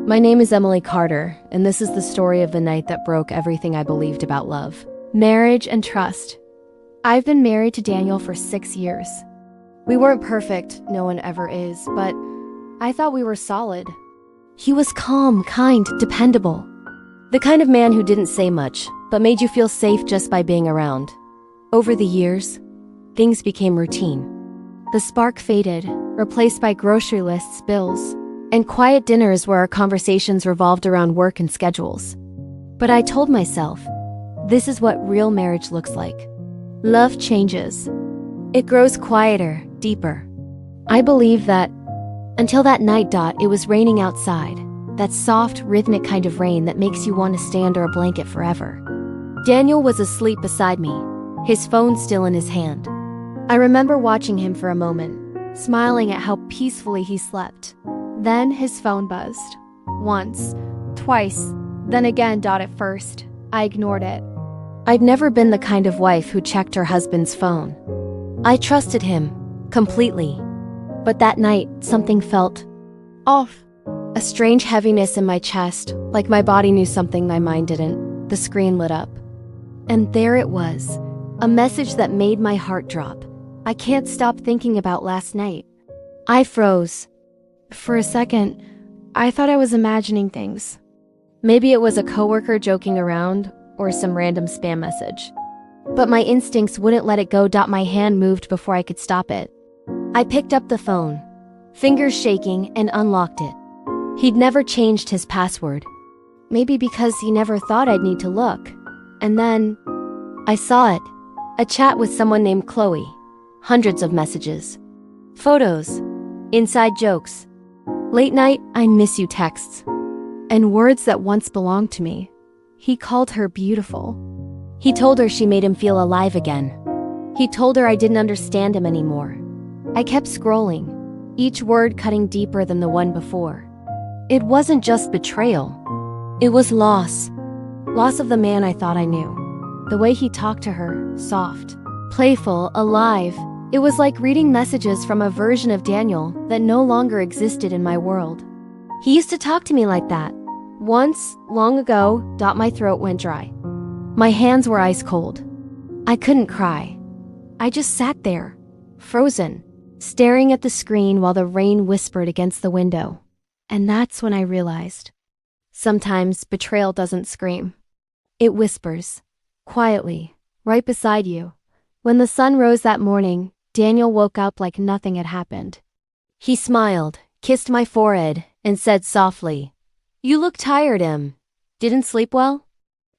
My name is Emily Carter, and this is the story of the night that broke everything I believed about love. Marriage and trust. I've been married to Daniel for 6 years. We weren't perfect, no one ever is, but I thought we were solid. He was calm, kind, dependable. The kind of man who didn't say much, but made you feel safe just by being around. Over the years, things became routine. The spark faded, replaced by grocery lists, bills, and quiet dinners where our conversations revolved around work and schedules. But I told myself, this is what real marriage looks like. Love changes. It grows quieter, deeper. I believe that until that night, it was raining outside. That soft, rhythmic kind of rain that makes you want to stay under a blanket forever. Daniel was asleep beside me, his phone still in his hand. I remember watching him for a moment, smiling at how peacefully he slept. Then his phone buzzed. Once, twice, then again. At first, I ignored it. I'd never been the kind of wife who checked her husband's phone. I trusted him, completely. But that night, something felt off. A strange heaviness in my chest, like my body knew something my mind didn't. The screen lit up. And there it was, a message that made my heart drop. I can't stop thinking about last night. I froze. For a second, I thought I was imagining things. Maybe it was a coworker joking around, or some random spam message. But my instincts wouldn't let it go. My hand moved before I could stop it. I picked up the phone, fingers shaking, and unlocked it. He'd never changed his password. Maybe because he never thought I'd need to look. And then, I saw it. A chat with someone named Chloe. Hundreds of messages. Photos. Inside jokes. Late night, I miss you texts. And words that once belonged to me. He called her beautiful. He told her she made him feel alive again. He told her I didn't understand him anymore. I kept scrolling, each word cutting deeper than the one before. It wasn't just betrayal. It was loss. Loss of the man I thought I knew. The way he talked to her, soft, playful, alive. It was like reading messages from a version of Daniel that no longer existed in my world. He used to talk to me like that. Once, long ago, my throat went dry. My hands were ice cold. I couldn't cry. I just sat there, frozen, staring at the screen while the rain whispered against the window. And that's when I realized. Sometimes betrayal doesn't scream. It whispers, quietly, right beside you. When the sun rose that morning, Daniel woke up like nothing had happened. He smiled, kissed my forehead, and said softly, "You look tired, Em. Didn't sleep well?"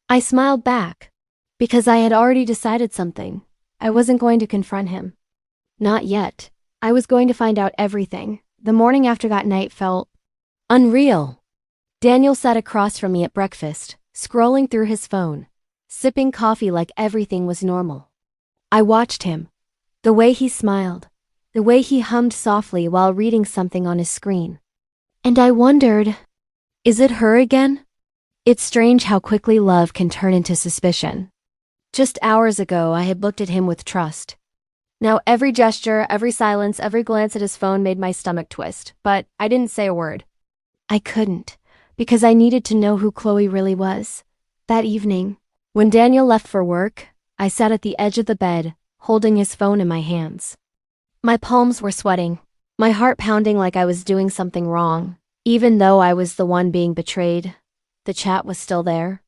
I smiled back, because I had already decided something. I wasn't going to confront him. Not yet. I was going to find out everything. The morning after that night felt unreal. Daniel sat across from me at breakfast, scrolling through his phone, sipping coffee like everything was normal. I watched him. The way he smiled, the way he hummed softly while reading something on his screen. And I wondered, is it her again? It's strange how quickly love can turn into suspicion. Just hours ago, I had looked at him with trust. Now every gesture, every silence, every glance at his phone made my stomach twist, but I didn't say a word. I couldn't, because I needed to know who Chloe really was. That evening, when Daniel left for work, I sat at the edge of the bed, holding his phone in my hands. My palms were sweating, my heart pounding like I was doing something wrong. Even though I was the one being betrayed, the chat was still there.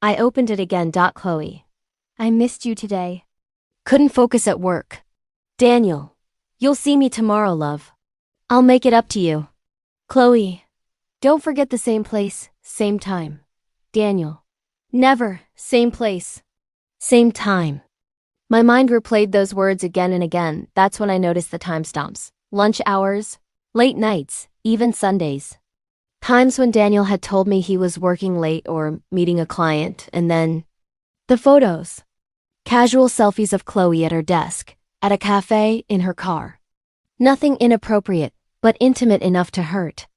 I opened it again. Chloe. I missed you today. Couldn't focus at work. Daniel. You'll see me tomorrow, love. I'll make it up to you. Chloe. Don't forget the same place, same time. Daniel. Never, same place, same time. My mind replayed those words again and again. That's when I noticed the timestamps. Lunch hours, late nights, even Sundays. Times when Daniel had told me he was working late or meeting a client, and then the photos. Casual selfies of Chloe at her desk, at a cafe, in her car. Nothing inappropriate, but intimate enough to hurt.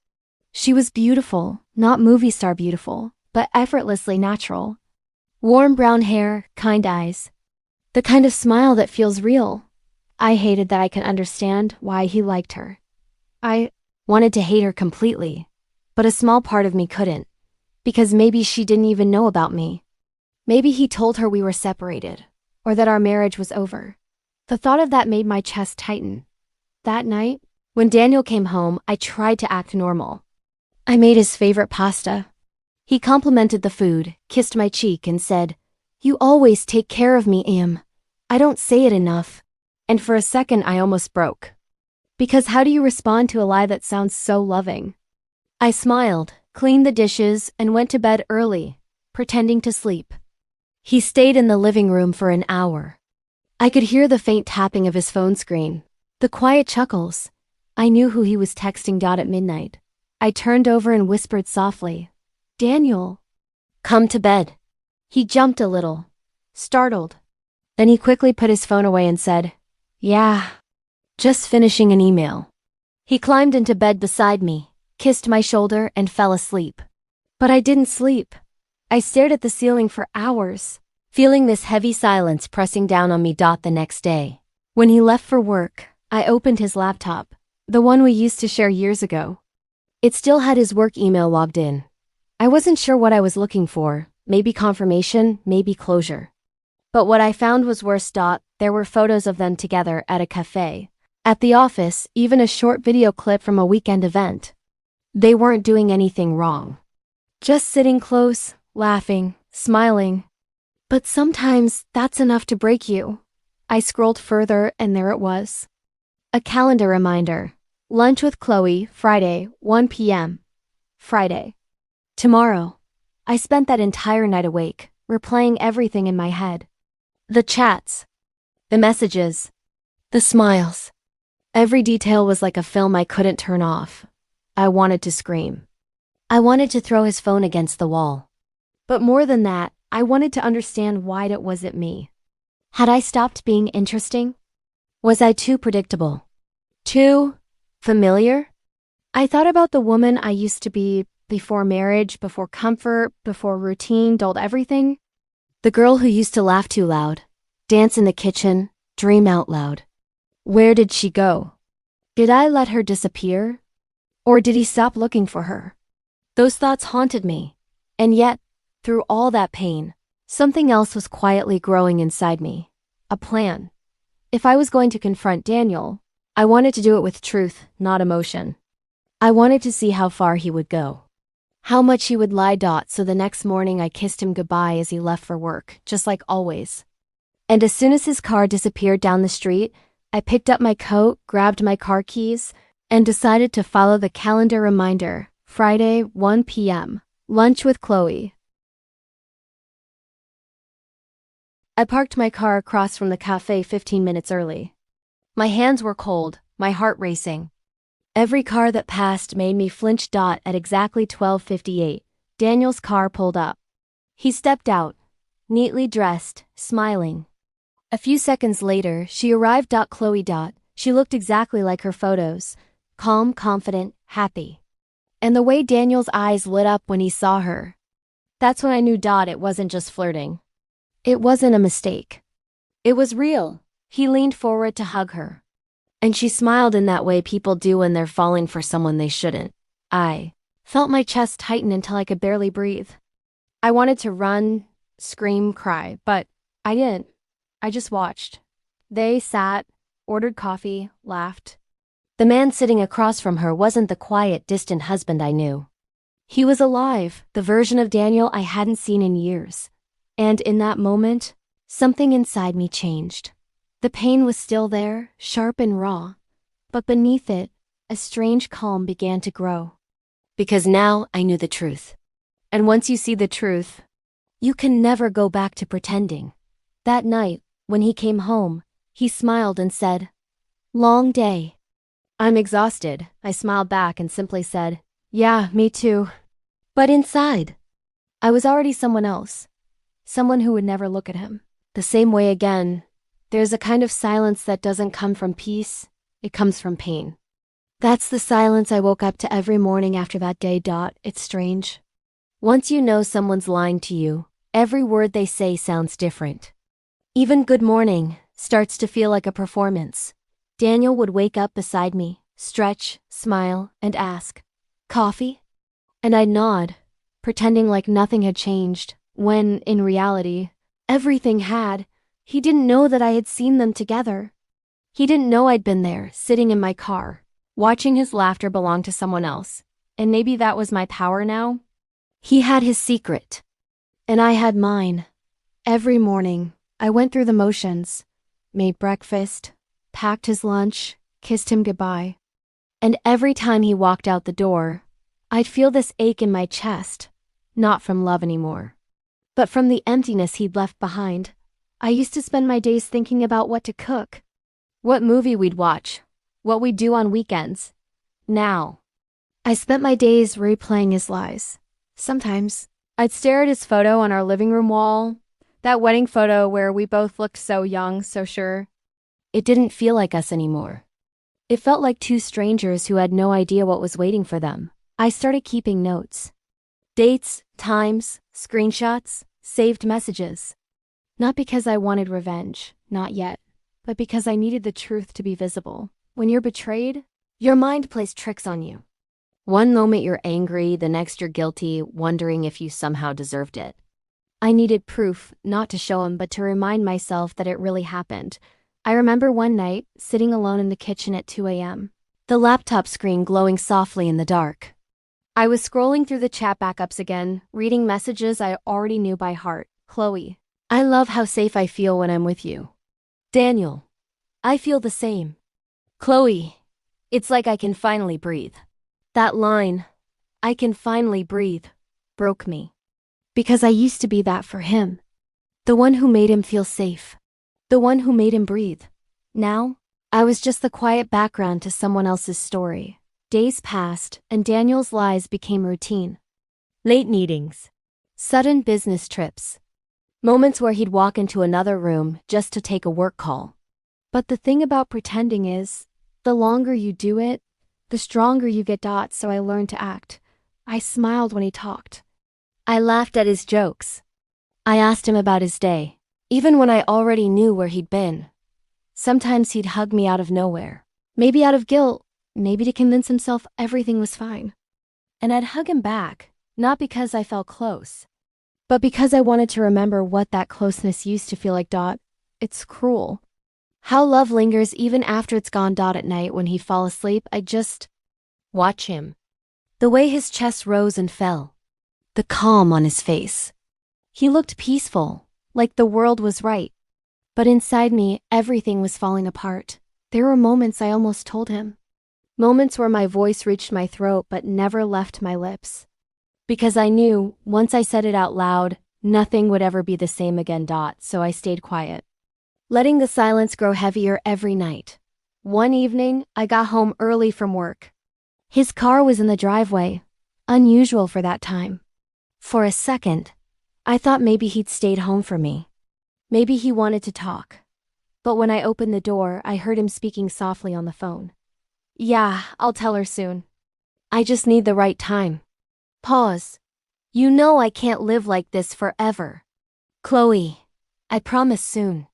She was beautiful, not movie star beautiful, but effortlessly natural. Warm brown hair, kind eyes. The kind of smile that feels real. I hated that I could understand why he liked her. I wanted to hate her completely. But a small part of me couldn't. Because maybe she didn't even know about me. Maybe he told her we were separated, or that our marriage was over. The thought of that made my chest tighten. That night, When Daniel came home, I tried to act normal. I made his favorite pasta. He complimented the food, kissed my cheek, and said, "You always take care of me, Am. I don't say it enough." And for a second, I almost broke. Because how do you respond to a lie that sounds so loving? I smiled, cleaned the dishes, and went to bed early, pretending to sleep. He stayed in the living room for an hour. I could hear the faint tapping of his phone screen, the quiet chuckles. I knew who he was texting at midnight. I turned over and whispered softly, "Daniel, come to bed." He jumped a little, startled. Then he quickly put his phone away and said, "Yeah, just finishing an email." He climbed into bed beside me, kissed my shoulder, and fell asleep. But I didn't sleep. I stared at the ceiling for hours, feeling this heavy silence pressing down on me. The next day, when he left for work, I opened his laptop, the one we used to share years ago. It still had his work email logged in. I wasn't sure what I was looking for, maybe confirmation, maybe closure. But what I found was worse. There were photos of them together at a cafe, at the office, even a short video clip from a weekend event. They weren't doing anything wrong. Just sitting close, laughing, smiling. But sometimes that's enough to break you. I scrolled further and there it was. A calendar reminder. Lunch with Chloe, Friday, 1 p.m. Friday. Tomorrow. I spent that entire night awake, replaying everything in my head. The chats. The messages. The smiles. Every detail was like a film I couldn't turn off. I wanted to scream. I wanted to throw his phone against the wall. But more than that, I wanted to understand why it wasn't me. Had I stopped being interesting? Was I too predictable? Too familiar? I thought about the woman I used to be before marriage, before comfort, before routine dulled everything. The girl who used to laugh too loud, dance in the kitchen, dream out loud. Where did she go? Did I let her disappear? Or did he stop looking for her? Those thoughts haunted me. And yet, through all that pain, something else was quietly growing inside me. A plan. If I was going to confront Daniel, I wanted to do it with truth, not emotion. I wanted to see how far he would go. How much he would lie. So the next morning I kissed him goodbye as he left for work, just like always. And as soon as his car disappeared down the street, I picked up my coat, grabbed my car keys, and decided to follow the calendar reminder. Friday, 1 p.m. Lunch with Chloe. I parked my car across from the cafe 15 minutes early. My hands were cold, my heart racing. Every car that passed made me flinch. At exactly 12:58, Daniel's car pulled up. He stepped out, neatly dressed, smiling. A few seconds later, she arrived. Chloe. She looked exactly like her photos, calm, confident, happy. And the way Daniel's eyes lit up when he saw her. That's when I knew. It wasn't just flirting. It wasn't a mistake. It was real. He leaned forward to hug her. And she smiled in that way people do when they're falling for someone they shouldn't. I felt my chest tighten until I could barely breathe. I wanted to run, scream, cry, but I didn't. I just watched. They sat, ordered coffee, laughed. The man sitting across from her wasn't the quiet, distant husband I knew. He was alive, the version of Daniel I hadn't seen in years. And in that moment, something inside me changed. The pain was still there, sharp and raw. But beneath it, a strange calm began to grow. Because now I knew the truth. And once you see the truth, you can never go back to pretending. That night, when he came home, he smiled and said, "Long day." "I'm exhausted," I smiled back and simply said, "Yeah, me too." But inside, I was already someone else. Someone who would never look at him the same way again. There's a kind of silence that doesn't come from peace, it comes from pain. That's the silence I woke up to every morning after that day. It's strange. Once you know someone's lying to you, every word they say sounds different. Even good morning starts to feel like a performance. Daniel would wake up beside me, stretch, smile, and ask, "Coffee?" And I'd nod, pretending like nothing had changed, when, in reality, everything had. He didn't know that I had seen them together. He didn't know I'd been there, sitting in my car, watching his laughter belong to someone else. And maybe that was my power now? He had his secret, and I had mine. Every morning, I went through the motions, made breakfast, packed his lunch, kissed him goodbye. And every time he walked out the door, I'd feel this ache in my chest, not from love anymore, but from the emptiness he'd left behind. I used to spend my days thinking about what to cook, what movie we'd watch, what we'd do on weekends. Now, I spent my days replaying his lies. Sometimes, I'd stare at his photo on our living room wall, that wedding photo where we both looked so young, so sure. It didn't feel like us anymore. It felt like two strangers who had no idea what was waiting for them. I started keeping notes. Dates, times, screenshots, saved messages. Not because I wanted revenge, not yet, but because I needed the truth to be visible. When you're betrayed, your mind plays tricks on you. One moment you're angry, the next you're guilty, wondering if you somehow deserved it. I needed proof, not to show him, but to remind myself that it really happened. I remember one night, sitting alone in the kitchen at 2 a.m., the laptop screen glowing softly in the dark. I was scrolling through the chat backups again, reading messages I already knew by heart. Chloe, I love how safe I feel when I'm with you. Daniel, I feel the same. Chloe, it's like I can finally breathe. That line, I can finally breathe, broke me. Because I used to be that for him. The one who made him feel safe. The one who made him breathe. Now, I was just the quiet background to someone else's story. Days passed, and Daniel's lies became routine. Late meetings. Sudden business trips. Moments where he'd walk into another room just to take a work call. But the thing about pretending is, the longer you do it, the stronger you get. So I learned to act. I smiled when he talked. I laughed at his jokes. I asked him about his day, even when I already knew where he'd been. Sometimes he'd hug me out of nowhere, maybe out of guilt, maybe to convince himself everything was fine. And I'd hug him back, not because I felt close, but because I wanted to remember what that closeness used to feel like. It's cruel. How love lingers even after it's gone. At night when he'd fall asleep, I'd just watch him. The way his chest rose and fell. The calm on his face. He looked peaceful, like the world was right. But inside me, everything was falling apart. There were moments I almost told him. Moments where my voice reached my throat but never left my lips. Because I knew, once I said it out loud, nothing would ever be the same again. So I stayed quiet, letting the silence grow heavier every night. One evening, I got home early from work. His car was in the driveway, unusual for that time. For a second, I thought maybe he'd stayed home for me. Maybe he wanted to talk. But when I opened the door, I heard him speaking softly on the phone. Yeah, I'll tell her soon. I just need the right time. Pause. You know I can't live like this forever. Chloe, I promise soon.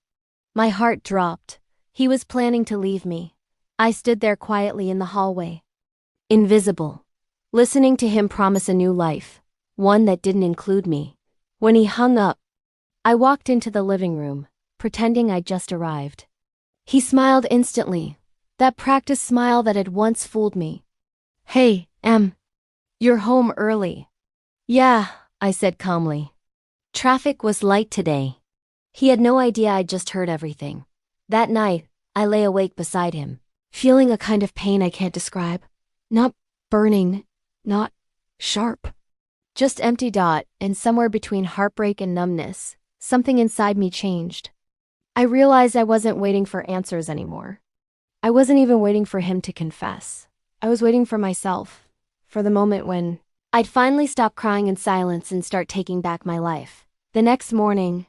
My heart dropped. He was planning to leave me. I stood there quietly in the hallway. Invisible. Listening to him promise a new life. One that didn't include me. When he hung up, I walked into the living room, pretending I'd just arrived. He smiled instantly, that practiced smile that had once fooled me. Hey, you're home early. Yeah, I said calmly. Traffic was light today. He had no idea I'd just heard everything. That night, I lay awake beside him, feeling a kind of pain I can't describe. Not burning, not sharp. Just empty. And somewhere between heartbreak and numbness, something inside me changed. I realized I wasn't waiting for answers anymore. I wasn't even waiting for him to confess. I was waiting for myself, for the moment when I'd finally stop crying in silence and start taking back my life. The next morning,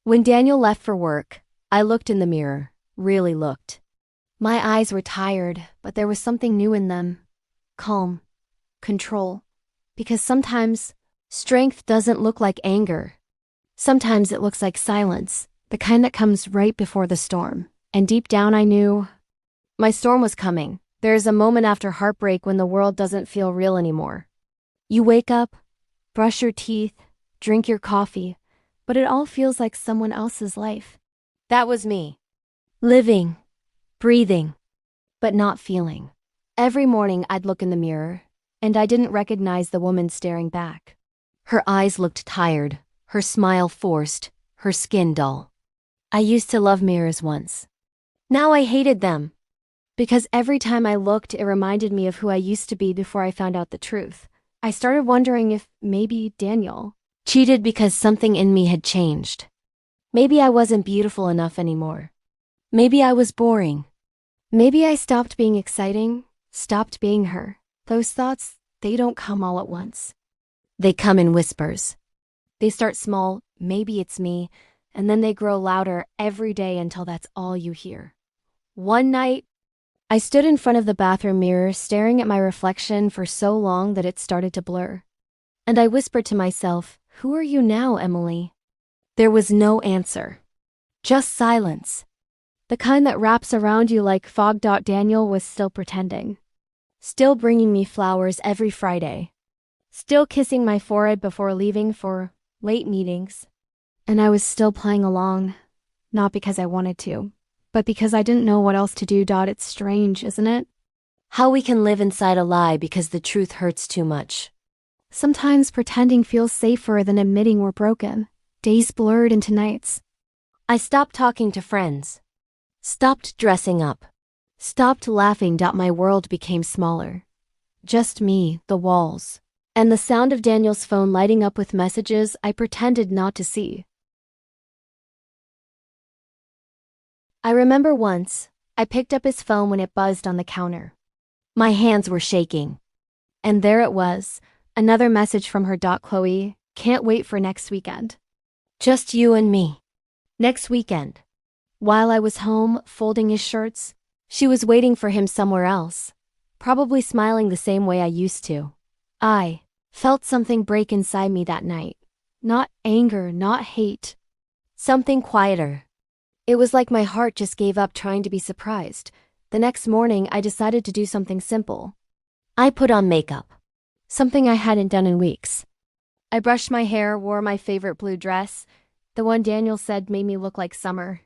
when Daniel left for work, I looked in the mirror, really looked. My eyes were tired, but there was something new in them. Calm, control. Because sometimes, strength doesn't look like anger. Sometimes it looks like silence, the kind that comes right before the storm. And deep down I knew my storm was coming. There is a moment after heartbreak when the world doesn't feel real anymore. You wake up, brush your teeth, drink your coffee, but it all feels like someone else's life. That was me. Living, breathing, but not feeling. Every morning I'd look in the mirror, and I didn't recognize the woman staring back. Her eyes looked tired, her smile forced, her skin dull. I used to love mirrors once. Now I hated them. Because every time I looked, it reminded me of who I used to be before I found out the truth. I started wondering if maybe Daniel Cheated because something in me had changed. Maybe I wasn't beautiful enough anymore. Maybe I was boring. Maybe I stopped being exciting, stopped being her. Those thoughts, they don't come all at once. They come in whispers. They start small, maybe it's me, and then they grow louder every day until that's all you hear. One night, I stood in front of the bathroom mirror staring at my reflection for so long that it started to blur. And I whispered to myself, "Who are you now, Emily?" There was no answer. Just silence. The kind that wraps around you like fog. Daniel was still pretending. Still bringing me flowers every Friday. Still kissing my forehead before leaving for late meetings. And I was still playing along, not because I wanted to, but because I didn't know what else to do. It's strange, isn't it? How we can live inside a lie because the truth hurts too much. Sometimes pretending feels safer than admitting we're broken. Days blurred into nights. I stopped talking to friends. Stopped dressing up. Stopped laughing. My world became smaller. Just me, the walls, and the sound of Daniel's phone lighting up with messages I pretended not to see. I remember once, I picked up his phone when it buzzed on the counter. My hands were shaking. And there it was, another message from her. Chloe, can't wait for next weekend. Just you and me. Next weekend. While I was home, folding his shirts, she was waiting for him somewhere else, probably smiling the same way I used to. I felt something break inside me that night. Not anger, not hate. Something quieter. It was like my heart just gave up trying to be surprised. The next morning, I decided to do something simple. I put on makeup. Something I hadn't done in weeks. I brushed my hair, wore my favorite blue dress, the one Daniel said made me look like summer.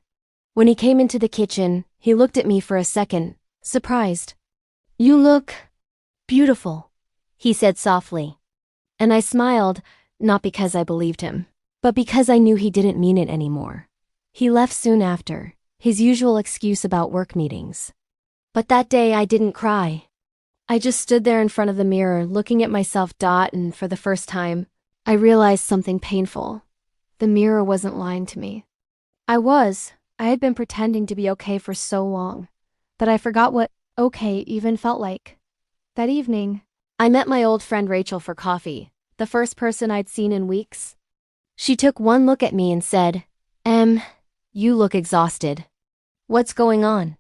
When he came into the kitchen, he looked at me for a second, surprised. "You look beautiful," he said softly. And I smiled, not because I believed him, but because I knew he didn't mean it anymore. He left soon after, his usual excuse about work meetings. But that day I didn't cry. I just stood there in front of the mirror, looking at myself. And for the first time, I realized something painful. The mirror wasn't lying to me. I had been pretending to be okay for so long that I forgot what okay even felt like. That evening, I met my old friend Rachel for coffee, the first person I'd seen in weeks. She took one look at me and said, "You look exhausted. What's going on?"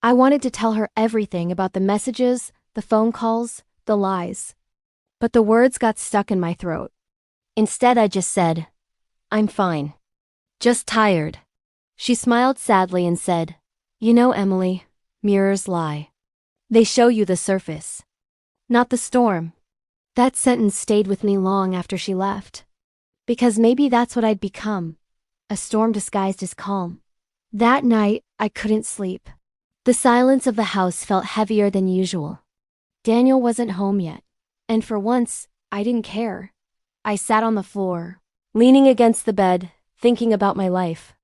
I wanted to tell her everything about the messages, the phone calls, the lies. But the words got stuck in my throat. Instead, I just said, "I'm fine. Just tired." She smiled sadly and said, "You know, Emily, mirrors lie. They show you the surface, not the storm." That sentence stayed with me long after she left. Because maybe that's what I'd become. A storm disguised as calm. That night, I couldn't sleep. The silence of the house felt heavier than usual. Daniel wasn't home yet. And for once, I didn't care. I sat on the floor, leaning against the bed, thinking about my life.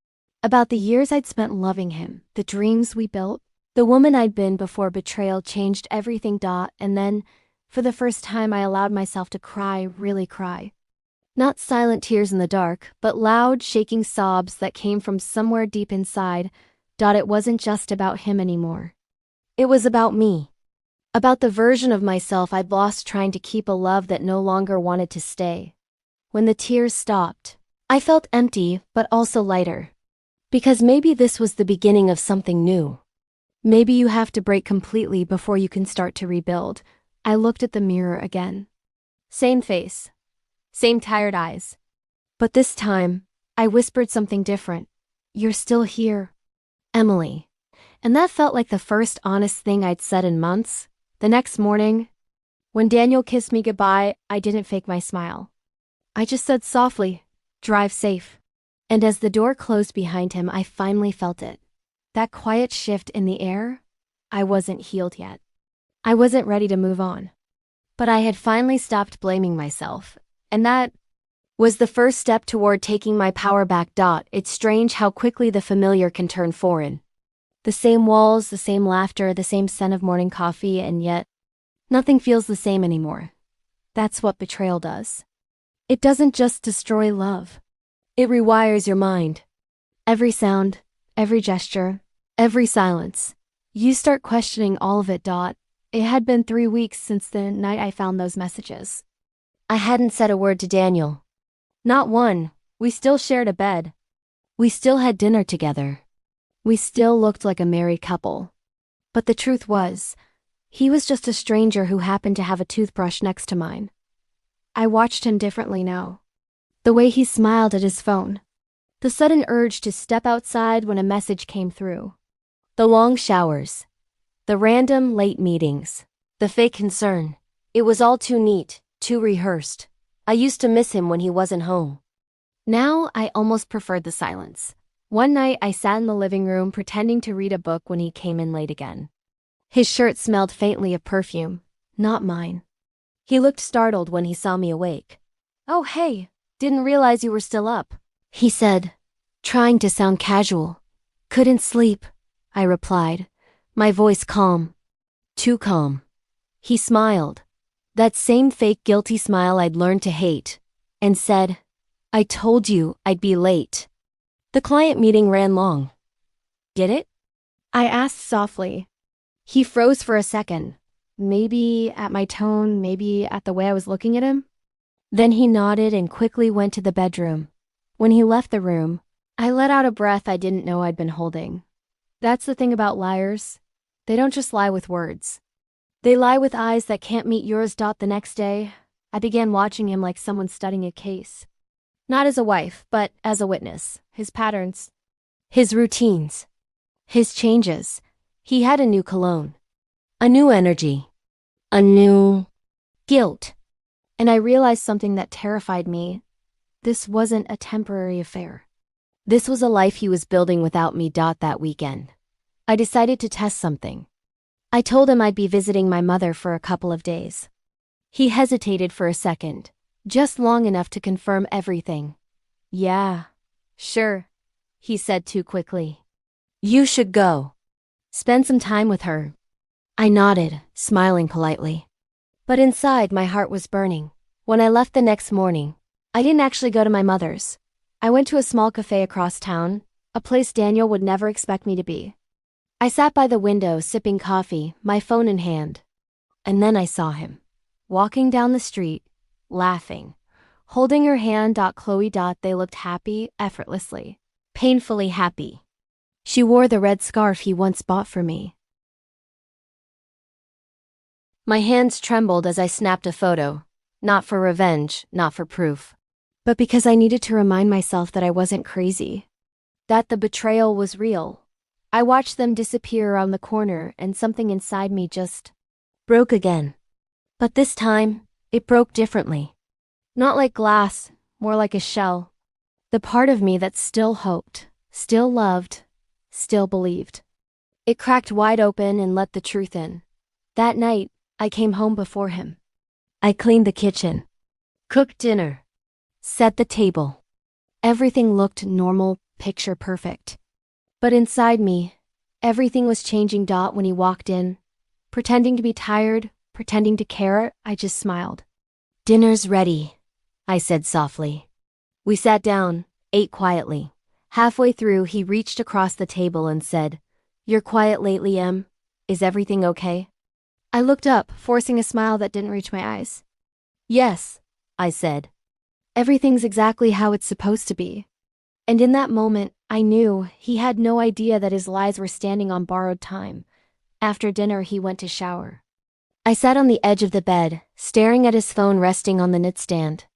About the years I'd spent loving him, the dreams we built, the woman I'd been before betrayal changed everything. And then, for the first time, I allowed myself to cry, really cry. Not silent tears in the dark, but loud, shaking sobs that came from somewhere deep inside. It wasn't just about him anymore. It was about me. About the version of myself I'd lost trying to keep a love that no longer wanted to stay. When the tears stopped, I felt empty, but also lighter. Because maybe this was the beginning of something new. Maybe you have to break completely before you can start to rebuild. I looked at the mirror again. Same face. Same tired eyes. But this time, I whispered something different. "You're still here, Emily." And that felt like the first honest thing I'd said in months. The next morning, When Daniel kissed me goodbye, I didn't fake my smile. I just said softly, "Drive safe." And as the door closed behind him, I finally felt it. That quiet shift in the air. I wasn't healed yet. I wasn't ready to move on. But I had finally stopped blaming myself, and that was the first step toward taking my power back. It's strange how quickly the familiar can turn foreign. The same walls, the same laughter, the same scent of morning coffee, and yet nothing feels the same anymore. That's what betrayal does. It doesn't just destroy love. It rewires your mind. Every sound, every gesture, every silence. You start questioning all of it. It had been 3 weeks since the night I found those messages. I hadn't said a word to Daniel. Not one. We still shared a bed. We still had dinner together. We still looked like a married couple. But the truth was, he was just a stranger who happened to have a toothbrush next to mine. I watched him differently now. The way he smiled at his phone. The sudden urge to step outside when a message came through. The long showers. The random late meetings. The fake concern. It was all too neat, too rehearsed. I used to miss him when he wasn't home. Now I almost preferred the silence. One night I sat in the living room pretending to read a book when he came in late again. His shirt smelled faintly of perfume, not mine. He looked startled when he saw me awake. "Oh, hey, didn't realize you were still up," he said, trying to sound casual. "Couldn't sleep," I replied, my voice calm. Too calm. He smiled. That same fake guilty smile I'd learned to hate, and said, "I told you I'd be late." The client meeting ran long. "Did it?" I asked softly. He froze for a second. Maybe at my tone, maybe at the way I was looking at him. Then he nodded and quickly went to the bedroom. When he left the room, I let out a breath I didn't know I'd been holding. That's the thing about liars. They don't just lie with words. They lie with eyes that can't meet yours. The next day, I began watching him like someone studying a case. Not as a wife, but as a witness. His patterns. His routines. His changes. He had a new cologne. A new energy. A new guilt. And I realized something that terrified me. This wasn't a temporary affair. This was a life he was building without me. That weekend, I decided to test something. I told him I'd be visiting my mother for a couple of days. He hesitated for a second, just long enough to confirm everything. "Yeah, sure," he said too quickly. "You should go. Spend some time with her." I nodded, smiling politely. But inside, my heart was burning. When I left the next morning, I didn't actually go to my mother's. I went to a small cafe across town, a place Daniel would never expect me to be. I sat by the window, sipping coffee, my phone in hand. And then I saw him, walking down the street, laughing, holding her hand. Chloe. They looked happy, effortlessly, painfully happy. She wore the red scarf he once bought for me. My hands trembled as I snapped a photo, not for revenge, not for proof, but because I needed to remind myself that I wasn't crazy, that the betrayal was real. I watched them disappear around the corner, and something inside me just broke again. But this time, it broke differently. Not like glass, more like a shell. The part of me that still hoped, still loved, still believed. It cracked wide open and let the truth in. That night, I came home before him. I cleaned the kitchen, cooked dinner, set the table. Everything looked normal, picture perfect. But inside me, everything was changing. When he walked in, pretending to be tired, pretending to care, I just smiled. "Dinner's ready," I said softly. We sat down, ate quietly. Halfway through, he reached across the table and said, "You're quiet lately, Em. Is everything okay?" I looked up, forcing a smile that didn't reach my eyes. "Yes," I said. "Everything's exactly how it's supposed to be." And in that moment, I knew he had no idea that his lies were standing on borrowed time. After dinner, he went to shower. I sat on the edge of the bed, staring at his phone resting on the nightstand.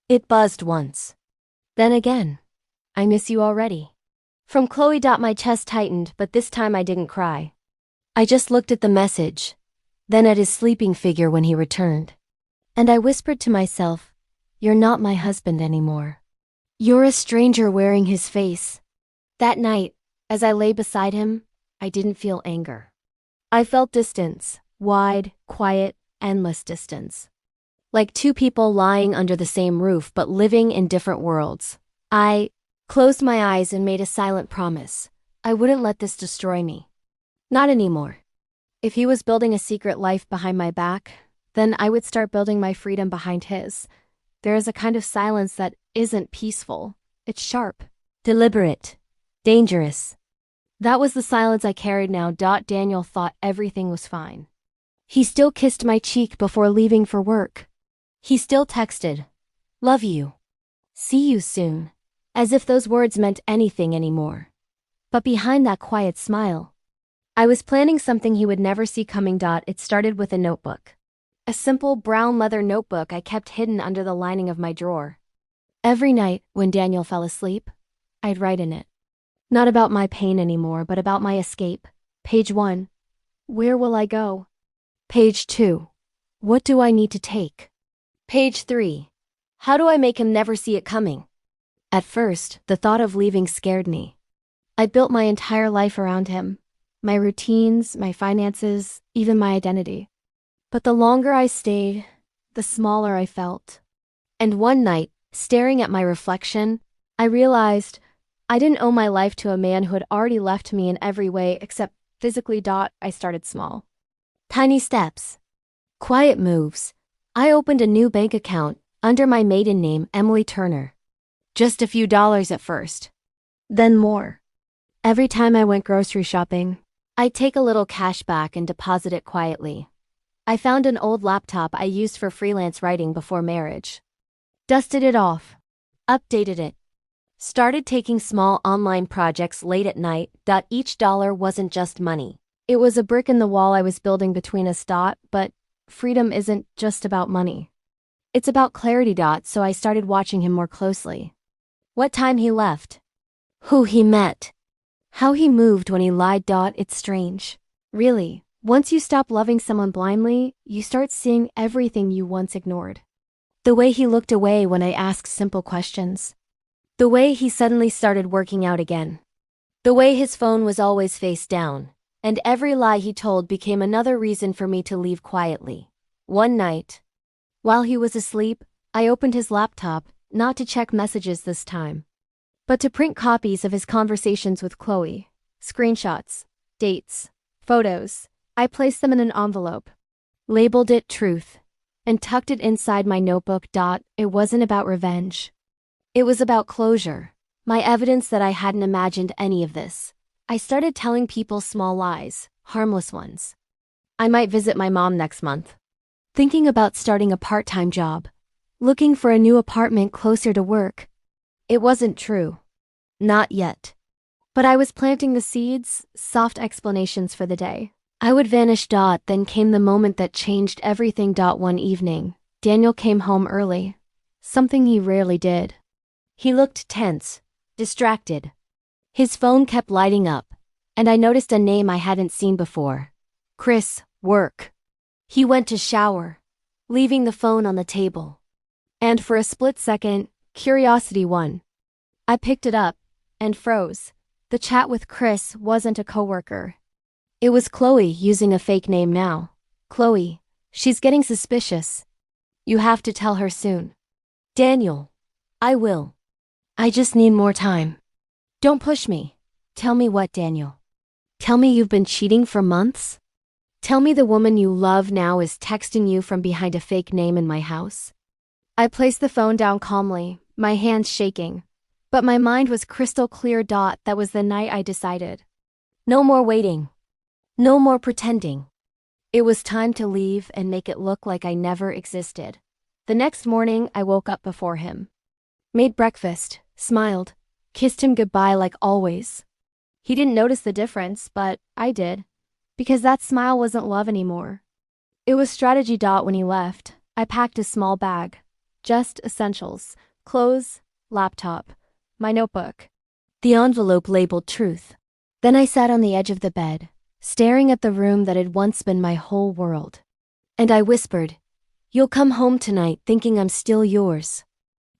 It buzzed once. Then again. "I miss you already." From Chloe. My chest tightened, but this time I didn't cry. I just looked at the message. then at his sleeping figure when he returned. And I whispered to myself, "You're not my husband anymore. You're a stranger wearing his face." That night, as I lay beside him, I didn't feel anger. I felt distance, wide, quiet, endless distance. Like two people lying under the same roof but living in different worlds. I closed my eyes and made a silent promise. I wouldn't let this destroy me. Not anymore. If he was building a secret life behind my back, then I would start building my freedom behind his. There is a kind of silence that isn't peaceful. It's sharp, deliberate, dangerous. That was the silence I carried now. Daniel thought everything was fine. He still kissed my cheek before leaving for work. He still texted, "Love you. See you soon," as if those words meant anything anymore. But behind that quiet smile, I was planning something he would never see coming. It started with a notebook. A simple brown leather notebook I kept hidden under the lining of my drawer. Every night, when Daniel fell asleep, I'd write in it. Not about my pain anymore, but about my escape. Page 1. Where will I go? Page 2. What do I need to take? Page 3. How do I make him never see it coming? At first, the thought of leaving scared me. I built my entire life around him. My routines, my finances, even my identity. But the longer I stayed, the smaller I felt. And one night, staring at my reflection, I realized I didn't owe my life to a man who had already left me in every way except physically. I started small. Tiny steps. Quiet moves. I opened a new bank account under my maiden name, Emily Turner. Just a few dollars at first. Then more. Every time I went grocery shopping, I'd take a little cash back and deposit it quietly. I found an old laptop I used for freelance writing before marriage. Dusted it off. Updated it. Started taking small online projects late at night. Each dollar wasn't just money. It was a brick in the wall I was building between us. But freedom isn't just about money. It's about clarity. So I started watching him more closely. What time he left. Who he met. How he moved when he lied. It's strange. Really, once you stop loving someone blindly, you start seeing everything you once ignored. The way he looked away when I asked simple questions. The way he suddenly started working out again. The way his phone was always face down, and every lie he told became another reason for me to leave quietly. One night, while he was asleep, I opened his laptop, not to check messages this time, but to print copies of his conversations with Chloe. Screenshots, dates, photos. I placed them in an envelope, labeled it Truth, and tucked it inside my notebook. It wasn't about revenge. It was about closure, my evidence that I hadn't imagined any of this. I started telling people small lies, harmless ones. I might visit my mom next month. Thinking about starting a part-time job. Looking for a new apartment closer to work. It wasn't true. Not yet. But I was planting the seeds, soft explanations for the day. I would vanish. Then came the moment that changed everything. One evening, Daniel came home early. Something he rarely did. He looked tense, distracted. His phone kept lighting up, and I noticed a name I hadn't seen before. Chris, work. He went to shower, leaving the phone on the table. And for a split second, curiosity won. I picked it up and froze. The chat with Chris wasn't a coworker. It was Chloe using a fake name now. Chloe, she's getting suspicious. You have to tell her soon. Daniel, I will. I just need more time. Don't push me. Tell me what, Daniel? Tell me you've been cheating for months? Tell me the woman you love now is texting you from behind a fake name in my house? I placed the phone down calmly, my hands shaking. But my mind was crystal clear. That was the night I decided. No more waiting. No more pretending. It was time to leave and make it look like I never existed. The next morning, I woke up before him. Made breakfast, smiled, kissed him goodbye like always. He didn't notice the difference, but I did, because that smile wasn't love anymore. It was strategy. When he left, I packed a small bag, just essentials, clothes, laptop, my notebook, the envelope labeled Truth. Then I sat on the edge of the bed, staring at the room that had once been my whole world. And I whispered, "You'll come home tonight thinking I'm still yours."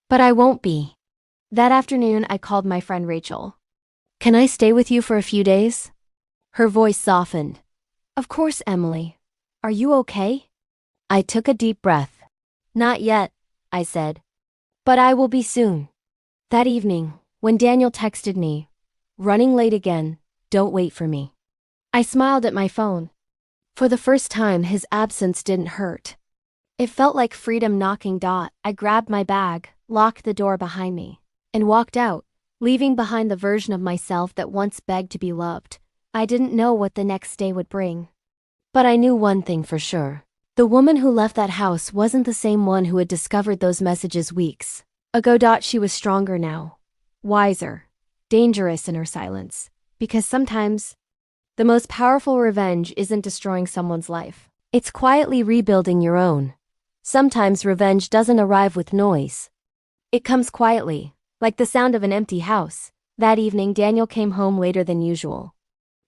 But I won't be. That afternoon, I called my friend Rachel. "Can I stay with you for a few days?" Her voice softened. "Of course, Emily. Are you okay?" I took a deep breath. "Not yet," I said. "But I will be soon." That evening, when Daniel texted me, "Running late again, don't wait for me," I smiled at my phone. For the first time, his absence didn't hurt. It felt like freedom knocking. I grabbed my bag, locked the door behind me, and walked out, leaving behind the version of myself that once begged to be loved. I didn't know what the next day would bring. But I knew one thing for sure. The woman who left that house wasn't the same one who had discovered those messages weeks ago. She was stronger now, wiser, dangerous in her silence. Because sometimes, the most powerful revenge isn't destroying someone's life. It's quietly rebuilding your own. Sometimes revenge doesn't arrive with noise. It comes quietly, like the sound of an empty house. That evening, Daniel came home later than usual.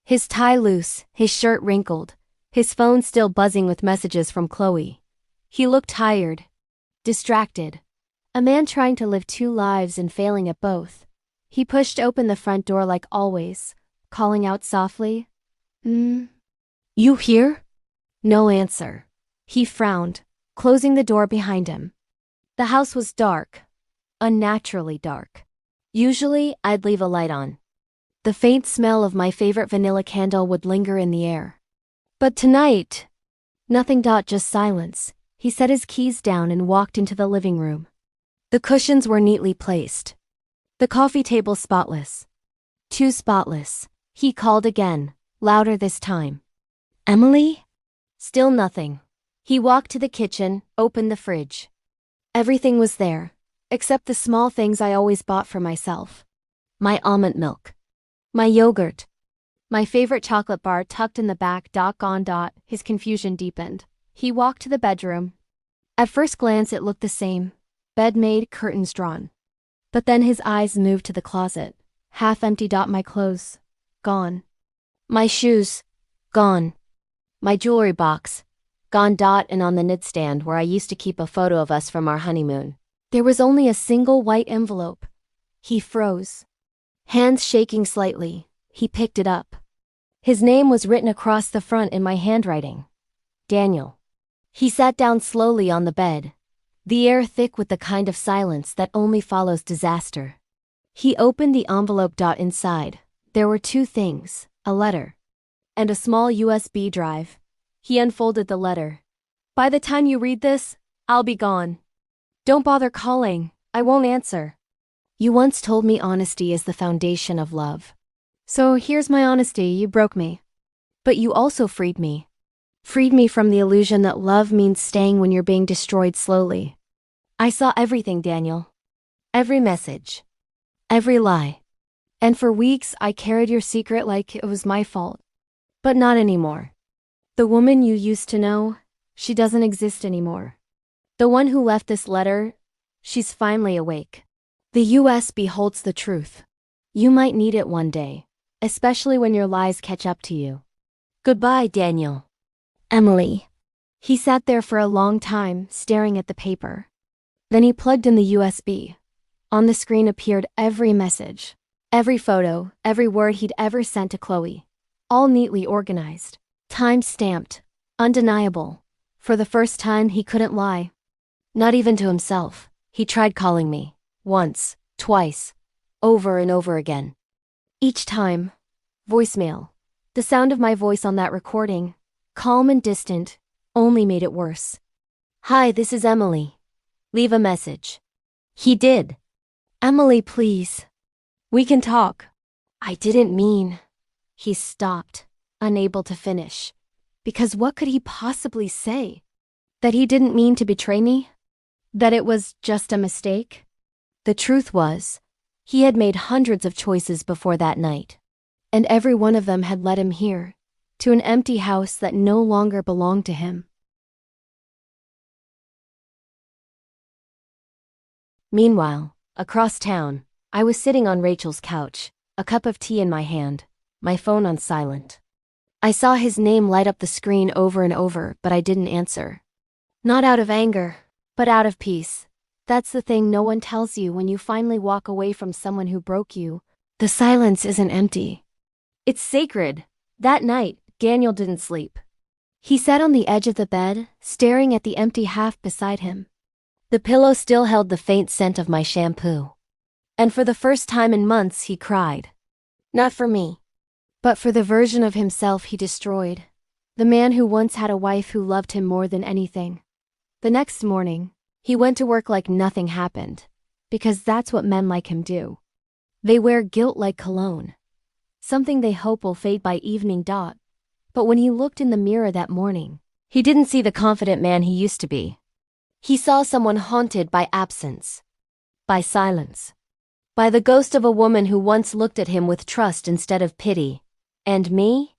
His tie loose, his shirt wrinkled, his phone still buzzing with messages from Chloe. He looked tired, distracted. A man trying to live two lives and failing at both. He pushed open the front door like always, calling out softly, "You here?" No answer. He frowned, closing the door behind him. The house was dark, unnaturally dark. Usually, I'd leave a light on. The faint smell of my favorite vanilla candle would linger in the air. But tonight, nothing. Just silence. He set his keys down and walked into the living room. The cushions were neatly placed. The coffee table spotless. Too spotless. He called again, louder this time. "Emily?" Still nothing. He walked to the kitchen, opened the fridge. Everything was there, except the small things I always bought for myself. My almond milk. My yogurt. My favorite chocolate bar tucked in the back. Gone. His confusion deepened. He walked to the bedroom. At first glance it looked the same. Bed made, curtains drawn. But then his eyes moved to the closet. Half empty. My clothes. Gone. My shoes. Gone. My jewelry box. Gone. And on the nightstand where I used to keep a photo of us from our honeymoon, there was only a single white envelope. He froze. Hands shaking slightly, he picked it up. His name was written across the front in my handwriting. Daniel. He sat down slowly on the bed, the air thick with the kind of silence that only follows disaster. He opened the envelope. Inside, there were two things, a letter and a small USB drive. He unfolded the letter. "By the time you read this, I'll be gone. Don't bother calling, I won't answer. You once told me honesty is the foundation of love. So here's my honesty. You broke me. But you also freed me. Freed me from the illusion that love means staying when you're being destroyed slowly. I saw everything, Daniel. Every message. Every lie. And for weeks I carried your secret like it was my fault. But not anymore. The woman you used to know, she doesn't exist anymore. The one who left this letter, she's finally awake. The USB holds the truth. You might need it one day, especially when your lies catch up to you. Goodbye, Daniel." "Emily." He sat there for a long time, staring at the paper. Then he plugged in the USB. On the screen appeared every message, every photo, every word he'd ever sent to Chloe. All neatly organized, time-stamped, undeniable. For the first time, he couldn't lie. Not even to himself. He tried calling me. Once, twice, over and over again. Each time, voicemail. The sound of my voice on that recording, calm and distant, only made it worse. "Hi, this is Emily. Leave a message." He did. "Emily, please. We can talk." "I didn't mean." He stopped, unable to finish. Because what could he possibly say? That he didn't mean to betray me? That it was just a mistake? The truth was, he had made hundreds of choices before that night. And every one of them had led him here, to an empty house that no longer belonged to him. Meanwhile, across town, I was sitting on Rachel's couch, a cup of tea in my hand, my phone on silent. I saw his name light up the screen over and over, but I didn't answer. Not out of anger, but out of peace. That's the thing no one tells you when you finally walk away from someone who broke you. The silence isn't empty. It's sacred. That night, Daniel didn't sleep. He sat on the edge of the bed, staring at the empty half beside him. The pillow still held the faint scent of my shampoo. And for the first time in months, he cried. Not for me, but for the version of himself he destroyed. The man who once had a wife who loved him more than anything. The next morning, he went to work like nothing happened, because that's what men like him do. They wear guilt like cologne, something they hope will fade by evening. But when he looked in the mirror that morning, he didn't see the confident man he used to be. He saw someone haunted by absence, by silence, by the ghost of a woman who once looked at him with trust instead of pity. And me?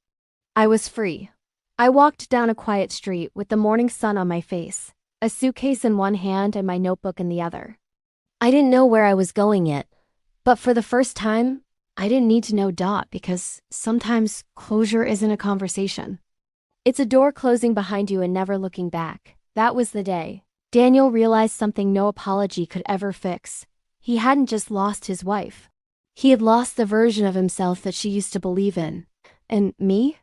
I was free. I walked down a quiet street with the morning sun on my face, a suitcase in one hand and my notebook in the other. I didn't know where I was going yet, but for the first time, I didn't need to know. Because sometimes closure isn't a conversation. It's a door closing behind you and never looking back. That was the day Daniel realized something no apology could ever fix. He hadn't just lost his wife. He had lost the version of himself that she used to believe in. And me?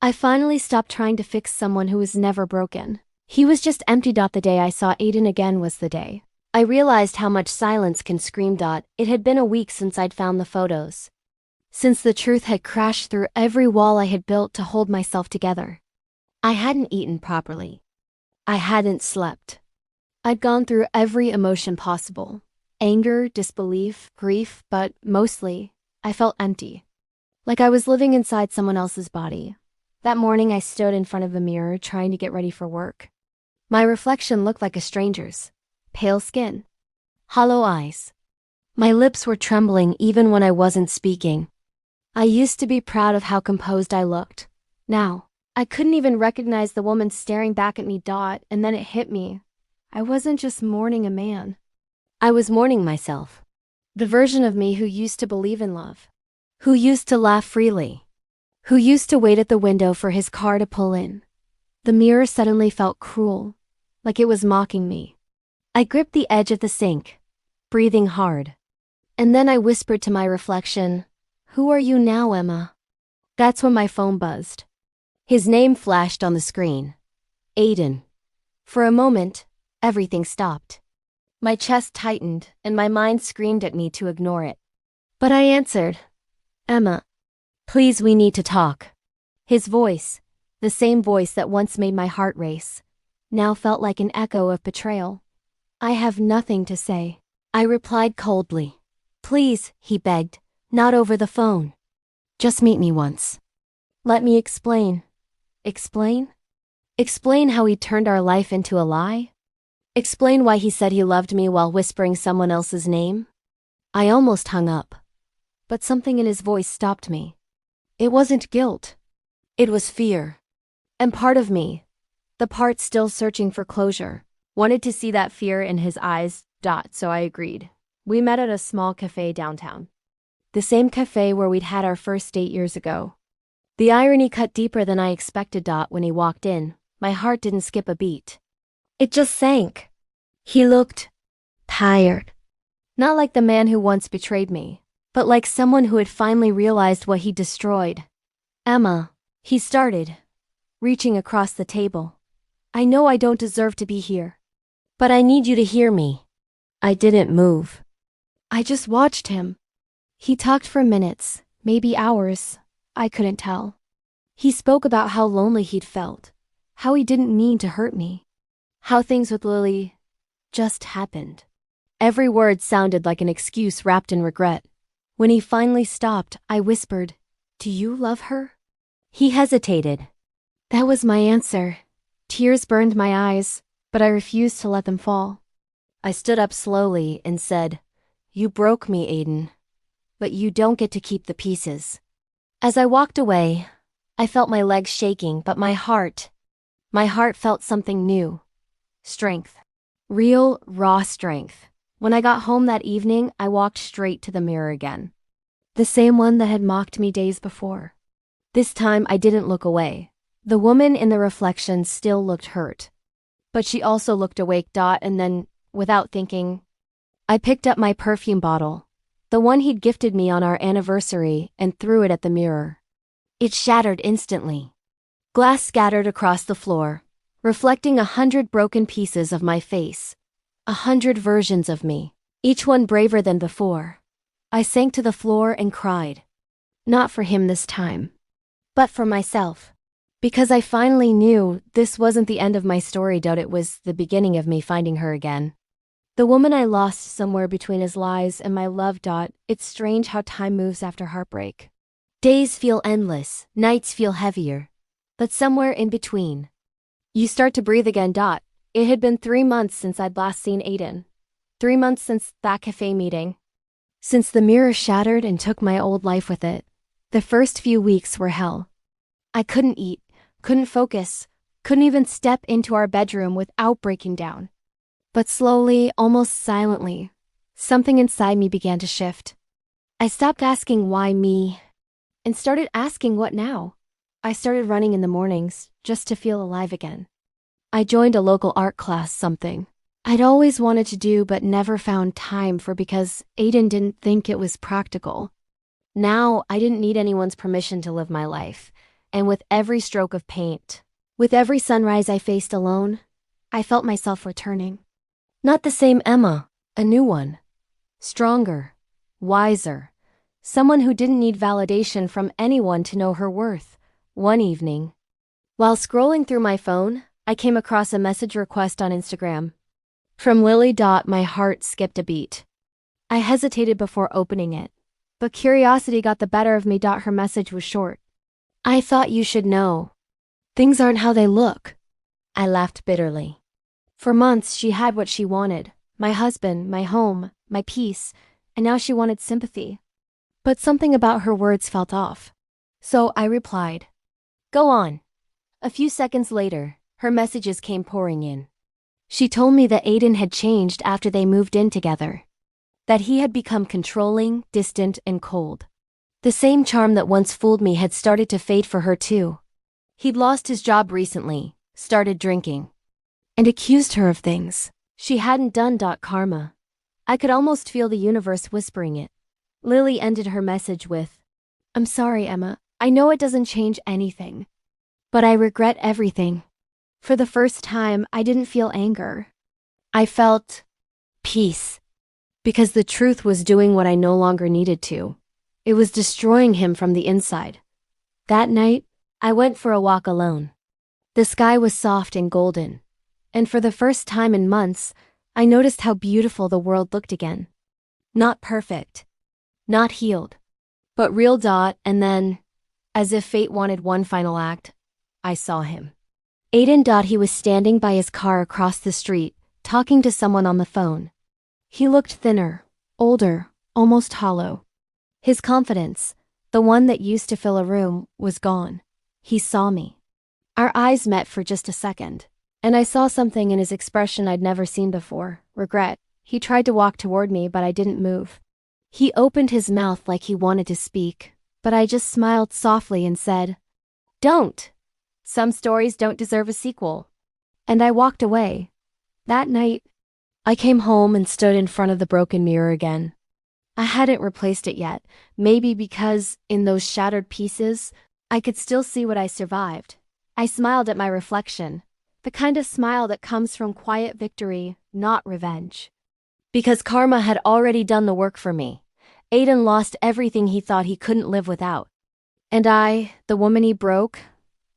I finally stopped trying to fix someone who was never broken. He was just empty. The day I saw Aiden again was the day I realized how much silence can scream. It had been a week since I'd found the photos. Since the truth had crashed through every wall I had built to hold myself together. I hadn't eaten properly. I hadn't slept. I'd gone through every emotion possible. Anger, disbelief, grief, but mostly, I felt empty. Like I was living inside someone else's body. That morning I stood in front of the mirror trying to get ready for work. My reflection looked like a stranger's. Pale skin. Hollow eyes. My lips were trembling even when I wasn't speaking. I used to be proud of how composed I looked. Now, I couldn't even recognize the woman staring back at me. And then it hit me. I wasn't just mourning a man. I was mourning myself. The version of me who used to believe in love. Who used to laugh freely. Who used to wait at the window for his car to pull in. The mirror suddenly felt cruel, like it was mocking me. I gripped the edge of the sink, breathing hard. And then I whispered to my reflection, "Who are you now, Emma?" That's when my phone buzzed. His name flashed on the screen. Aiden. For a moment, everything stopped. My chest tightened, and my mind screamed at me to ignore it. But I answered, "Emma, please, we need to talk." His voice, the same voice that once made my heart race, now felt like an echo of betrayal. "I have nothing to say," I replied coldly. "Please," he begged, "not over the phone. Just meet me once. Let me explain." Explain? Explain how he turned our life into a lie? Explain why he said he loved me while whispering someone else's name? I almost hung up. But something in his voice stopped me. It wasn't guilt. It was fear. And part of me, the part still searching for closure, wanted to see that fear in his eyes. So I agreed. We met at a small cafe downtown. The same cafe where we'd had our first date years ago. The irony cut deeper than I expected. When he walked in, my heart didn't skip a beat. It just sank. He looked tired. Not like the man who once betrayed me, but like someone who had finally realized what he destroyed. "Emma," he started, reaching across the table. "I know I don't deserve to be here, but I need you to hear me." I didn't move. I just watched him. He talked for minutes, maybe hours. I couldn't tell. He spoke about how lonely he'd felt, how he didn't mean to hurt me, how things with Lily just happened. Every word sounded like an excuse wrapped in regret. When he finally stopped, I whispered, "Do you love her?" He hesitated. That was my answer. Tears burned my eyes, but I refused to let them fall. I stood up slowly and said, "You broke me, Aiden, but you don't get to keep the pieces." As I walked away, I felt my legs shaking, but my heart felt something new. Strength. Real, raw strength. When I got home that evening, I walked straight to the mirror again. The same one that had mocked me days before. This time I didn't look away. The woman in the reflection still looked hurt. But she also looked awake. And then, without thinking, I picked up my perfume bottle, the one he'd gifted me on our anniversary, and threw it at the mirror. It shattered instantly. Glass scattered across the floor, reflecting 100 broken pieces of my face. 100 versions of me, each one braver than before. I sank to the floor and cried. Not for him this time, but for myself. Because I finally knew this wasn't the end of my story. It was the beginning of me finding her again. The woman I lost somewhere between his lies and my love. It's strange how time moves after heartbreak. Days feel endless, nights feel heavier. But somewhere in between, you start to breathe again. It had been 3 months since I'd last seen Aiden. 3 months since that cafe meeting. Since the mirror shattered and took my old life with it. The first few weeks were hell. I couldn't eat, couldn't focus, couldn't even step into our bedroom without breaking down. But slowly, almost silently, something inside me began to shift. I stopped asking why me, and started asking what now. I started running in the mornings, just to feel alive again. I joined a local art class, something I'd always wanted to do but never found time for because Aiden didn't think it was practical. Now, I didn't need anyone's permission to live my life, and with every stroke of paint, with every sunrise I faced alone, I felt myself returning. Not the same Emma, a new one. Stronger, wiser, someone who didn't need validation from anyone to know her worth. One evening, while scrolling through my phone, I came across a message request on Instagram. From Lily. My heart skipped a beat. I hesitated before opening it, but curiosity got the better of me. Her message was short. I thought you should know. Things aren't how they look. I laughed bitterly. For months, she had what she wanted. My husband, my home, my peace, and now she wanted sympathy. But something about her words felt off. So I replied, "Go on." A few seconds later, her messages came pouring in. She told me that Aiden had changed after they moved in together. That he had become controlling, distant, and cold. The same charm that once fooled me had started to fade for her too. He'd lost his job recently, started drinking, and accused her of things she hadn't done. Karma. I could almost feel the universe whispering it. Lily ended her message with, "I'm sorry, Emma. I know it doesn't change anything, but I regret everything." For the first time, I didn't feel anger. I felt peace. Because the truth was doing what I no longer needed to. It was destroying him from the inside. That night, I went for a walk alone. The sky was soft and golden. And for the first time in months, I noticed how beautiful the world looked again. Not perfect. Not healed. But real. And then, as if fate wanted one final act, I saw him. Aiden. He was standing by his car across the street, talking to someone on the phone. He looked thinner, older, almost hollow. His confidence, the one that used to fill a room, was gone. He saw me. Our eyes met for just a second, and I saw something in his expression I'd never seen before, regret. He tried to walk toward me, but I didn't move. He opened his mouth like he wanted to speak, but I just smiled softly and said, "Don't. Some stories don't deserve a sequel." And I walked away. That night, I came home and stood in front of the broken mirror again. I hadn't replaced it yet, maybe because, in those shattered pieces, I could still see what I survived. I smiled at my reflection, the kind of smile that comes from quiet victory, not revenge. Because karma had already done the work for me. Aiden lost everything he thought he couldn't live without. And I, the woman he broke,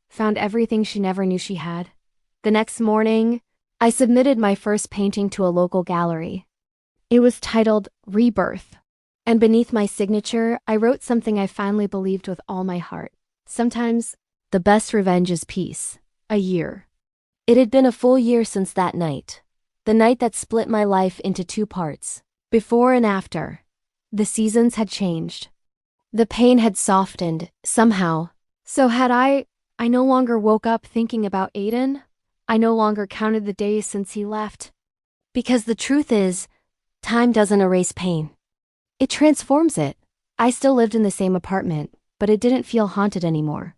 found everything she never knew she had. The next morning, I submitted my first painting to a local gallery. It was titled Rebirth, and beneath my signature, I wrote something I finally believed with all my heart. Sometimes, the best revenge is peace. A year. It had been a full year since that night. The night that split my life into 2 parts. Before and after. The seasons had changed. The pain had softened, somehow. So had I no longer woke up thinking about Aiden. I no longer counted the days since he left. Because the truth is, time doesn't erase pain. It transforms it. I still lived in the same apartment, but it didn't feel haunted anymore.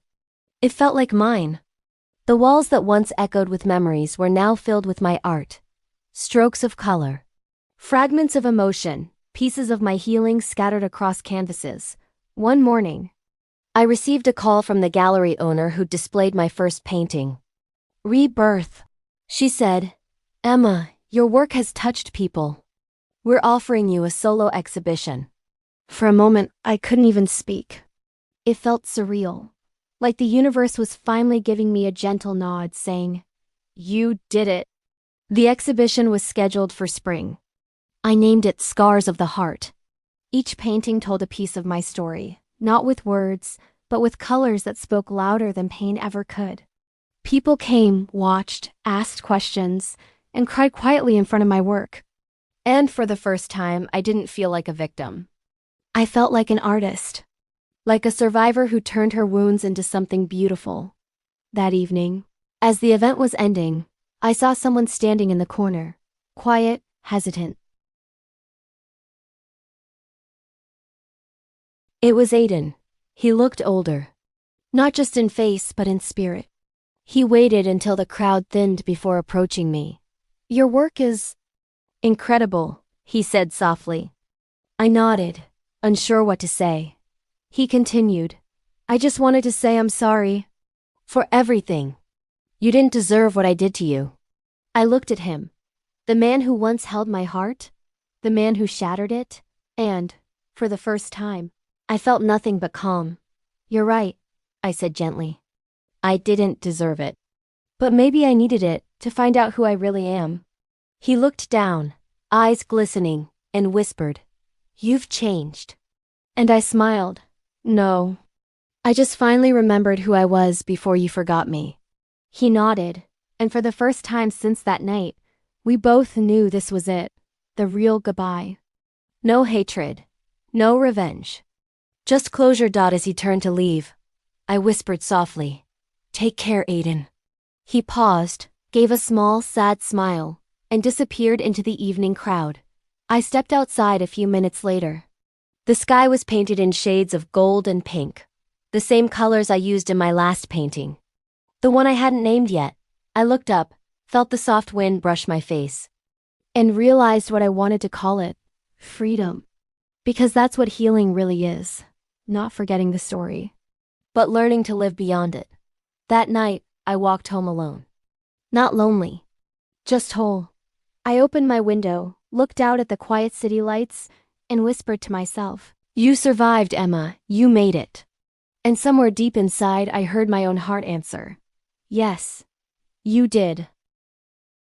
It felt like mine. The walls that once echoed with memories were now filled with my art. Strokes of color. Fragments of emotion, pieces of my healing scattered across canvases. One morning, I received a call from the gallery owner who displayed my first painting. Rebirth. She said, Emma, your work has touched people. "We're offering you a solo exhibition." For a moment, I couldn't even speak. It felt surreal, like the universe was finally giving me a gentle nod, saying, "You did it." The exhibition was scheduled for spring. I named it Scars of the Heart. Each painting told a piece of my story, not with words, but with colors that spoke louder than pain ever could. People came, watched, asked questions, and cried quietly in front of my work. And for the first time, I didn't feel like a victim. I felt like an artist, like a survivor who turned her wounds into something beautiful. That evening, as the event was ending, I saw someone standing in the corner, quiet, hesitant. It was Aiden. He looked older. Not just in face, but in spirit. He waited until the crowd thinned before approaching me. "Your work is incredible," he said softly. I nodded, unsure what to say. He continued, "I just wanted to say I'm sorry." "For everything. You didn't deserve what I did to you." I looked at him. The man who once held my heart, the man who shattered it, and, for the first time, I felt nothing but calm. "You're right," I said gently. "I didn't deserve it. But maybe I needed it to find out who I really am." He looked down, eyes glistening, and whispered, "You've changed." And I smiled. "No. I just finally remembered who I was before you forgot me." He nodded, and for the first time since that night, we both knew this was it, the real goodbye. No hatred, no revenge. Just closure. As he turned to leave, I whispered softly, "Take care, Aiden." He paused, gave a small, sad smile, and disappeared into the evening crowd. I stepped outside a few minutes later. The sky was painted in shades of gold and pink, the same colors I used in my last painting. The one I hadn't named yet. I looked up, felt the soft wind brush my face, and realized what I wanted to call it: freedom. Because that's what healing really is. Not forgetting the story, but learning to live beyond it. That night, I walked home alone. Not lonely, just whole. I opened my window, looked out at the quiet city lights, and whispered to myself, "You survived, Emma. You made it." And somewhere deep inside, I heard my own heart answer, "Yes, you did."